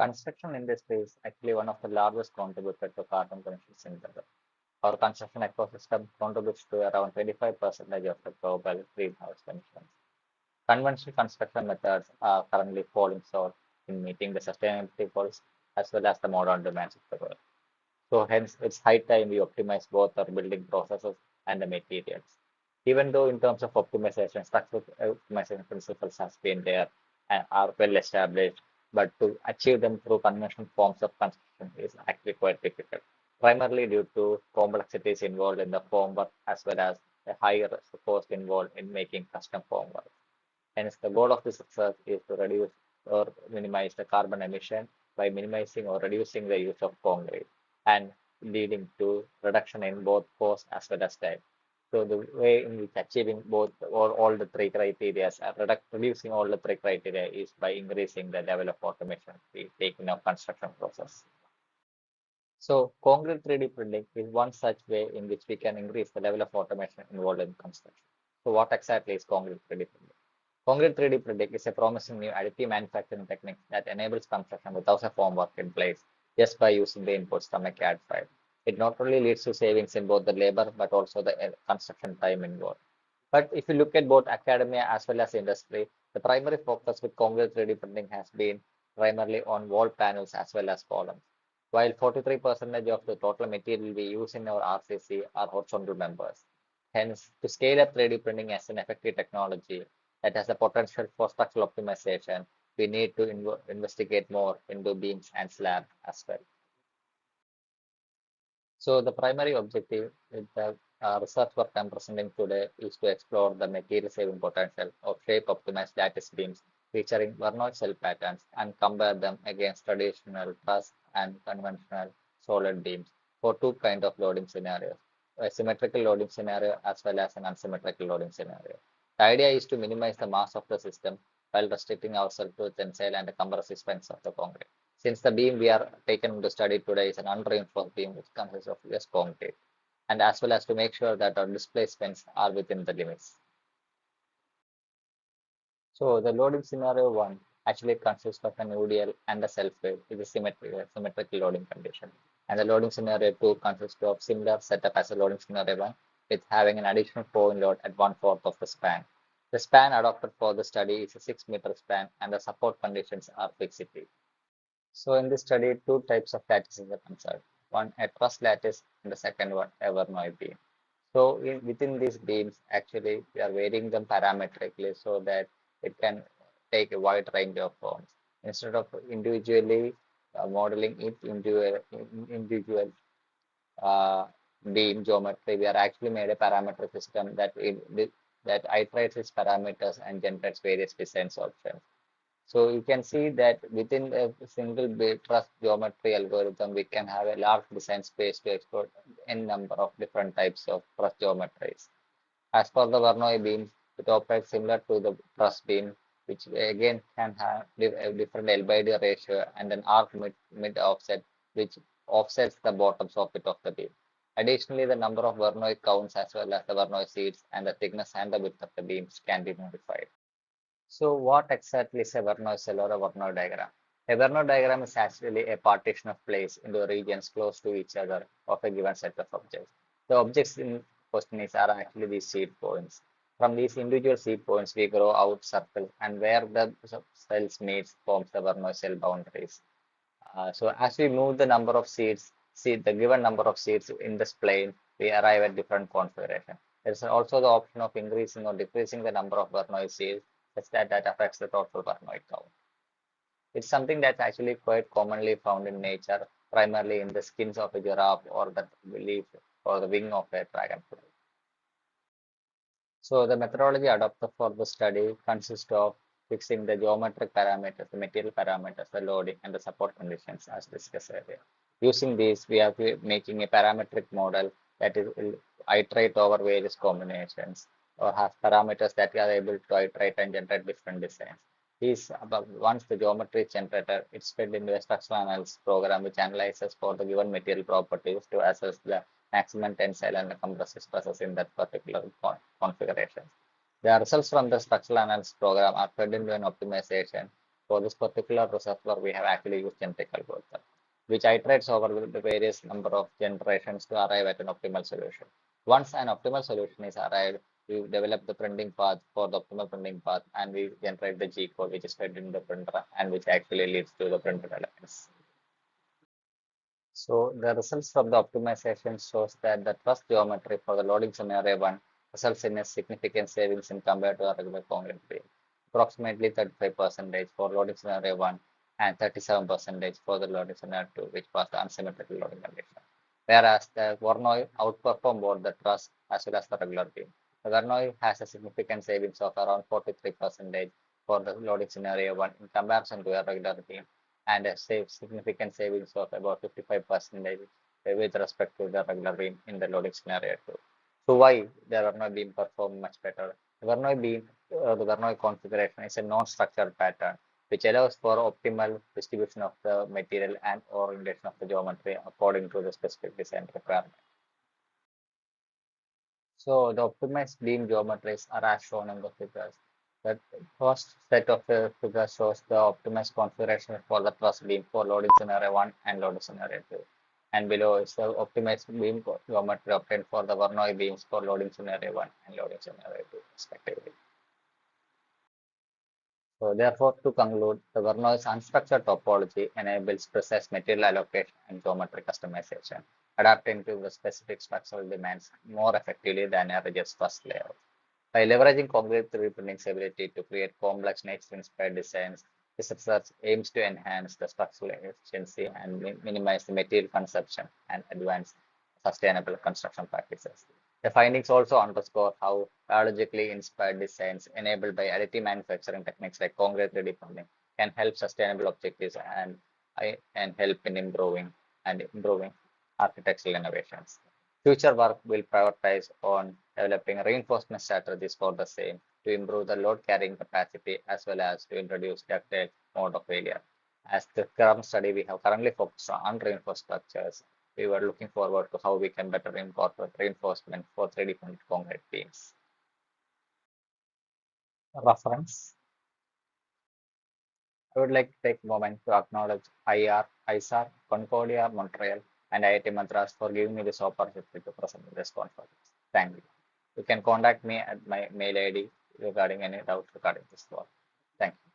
Construction industry is actually one of the largest contributors to carbon emissions in the world. Our construction ecosystem contributes to around 25% of the global greenhouse emissions. Conventional construction methods are currently falling short in meeting the sustainability goals as well as the modern demands of the world. So hence, it's high time we optimize both our building processes and the materials. Even though in terms of optimization, structural optimization principles has been there and are well established, but to achieve them through conventional forms of construction is actually quite difficult, primarily due to complexities involved in the formwork as well as a higher cost involved in making custom formwork. Hence, the goal of this research is to reduce or minimize the carbon emission by minimizing or reducing the use of concrete and leading to reduction in both cost as well as time. So the way in which achieving both or all the three criteria, reducing all the three criteria is by increasing the level of automation we take in our construction process. So concrete 3D printing is one such way in which we can increase the level of automation involved in construction. So what exactly is concrete 3D printing? Concrete 3D printing is a promising new additive manufacturing technique that enables construction without a formwork in place just by using the inputs from a CAD file. It not only leads to savings in both the labor but also the construction time involved. But if you look at both academia as well as industry, the primary focus with concrete 3D printing has been primarily on wall panels as well as columns. While 43% of the total material we use in our RCC are horizontal members. Hence, to scale up 3D printing as an effective technology that has the potential for structural optimization, we need to investigate more into beams and slab as well. So the primary objective with the research work I'm presenting today is to explore the material saving potential of shape optimized lattice beams featuring Voronoi cell patterns and compare them against traditional truss and conventional solid beams for two kinds of loading scenarios, a symmetrical loading scenario as well as an unsymmetrical loading scenario. The idea is to minimize the mass of the system while restricting ourselves to tensile and the compressive strengths of the concrete. Since the beam we are taken to study today is an unreinforced beam which consists of just concrete, and as well as to make sure that our displacements are within the limits. So the loading scenario 1 actually consists of an UDL and a self-weight with a symmetrical loading condition. And the loading scenario 2 consists of similar setup as a loading scenario 1 with having an additional flowing load at 1/4 of the span. The span adopted for the study is a 6-meter span and the support conditions are fixity. So in this study, two types of lattices are considered. One, a truss lattice, and the second one, a Voronoi beam. So within these beams, actually, we are varying them parametrically so that it can take a wide range of forms. Instead of individually modeling it into an individual beam geometry, we are actually made a parametric system that iterates its parameters and generates various design options. So you can see that within a single truss geometry algorithm, we can have a large design space to explore n number of different types of truss geometries. As for the Voronoi beams, it operates similar to the truss beam, which again can have a different L/D ratio and an arc mid offset, which offsets the bottom socket of the beam. Additionally, the number of Voronoi counts as well as the Voronoi seats and the thickness and the width of the beams can be modified. So what exactly is a Voronoi cell or a Voronoi diagram? A Voronoi diagram is actually a partition of place into regions close to each other of a given set of objects. The objects in question are actually these seed points. From these individual seed points, we grow out circles, and where the cells meet forms the Voronoi cell boundaries. So as we move the number of seeds, the given number of seeds in this plane, we arrive at different configuration. There's also the option of increasing or decreasing the number of Voronoi seeds such that affects the total Voronoi count. It's something that's actually quite commonly found in nature, primarily in the skins of a giraffe or the leaf or the wing of a dragonfly. So the methodology adopted for the study consists of fixing the geometric parameters, the material parameters, the loading, and the support conditions as discussed earlier. Using these, we are making a parametric model that will iterate over various combinations or have parameters that are able to iterate and generate different designs. Once the geometry is generated, it's fed into a structural analysis program which analyzes for the given material properties to assess the maximum tensile and the compressive stresses in that particular configuration. The results from the structural analysis program are fed into an optimization for this particular reservoir, we have actually used generic algorithm, which iterates over the various number of generations to arrive at an optimal solution. Once an optimal solution is arrived, we develop the printing path for the optimal printing path, and we generate the G code which is fed in the printer and which actually leads to the printer elements. So the results from the optimization shows that the truss geometry for the loading scenario 1 results in a significant savings in compared to a regular concrete beam, approximately 35% for loading scenario 1 and 37% for the loading scenario 2, which was the unsymmetrical loading condition. Whereas the Voronoi outperformed both the truss as well as the regular beam. The Voronoi has a significant savings of around 43% for the loading scenario 1 in comparison to a regular beam, and a significant savings of about 55% with respect to the regular beam in the loading scenario too. So why the Voronoi beam perform much better? The Voronoi beam, the Voronoi configuration is a non-structured pattern which allows for optimal distribution of the material and orientation of the geometry according to the specific design requirement. So the optimized beam geometries are as shown in the figures. The first set of the figures shows the optimized configuration for the truss beam for loading scenario 1 and loading scenario 2. And below is the optimized beam geometry obtained for the Voronoi beams for loading scenario 1 and loading scenario 2 respectively. So therefore, to conclude, the Voronoi unstructured topology enables precise material allocation and geometry customization, adapting to the specific structural demands more effectively than a rigid truss layout. By leveraging concrete 3D printing's ability to create complex nature-inspired designs, this research aims to enhance the structural efficiency and minimize the material consumption and advance sustainable construction practices. The findings also underscore how biologically inspired designs enabled by additive manufacturing techniques like concrete 3D printing can help sustainable objectives and help in improving architectural innovations. Future work will prioritize on developing reinforcement strategies for the same to improve the load carrying capacity as well as to introduce ductile mode of failure. As the current study, we have currently focused on unreinforced structures. We were looking forward to how we can better incorporate reinforcement for 3D printed concrete beams. Reference. I would like to take a moment to acknowledge ISARC, Concordia, Montreal, and IIT Madras for giving me this opportunity to present in this conference. Thank you. You can contact me at my mail ID regarding any doubts regarding this work. Thank you.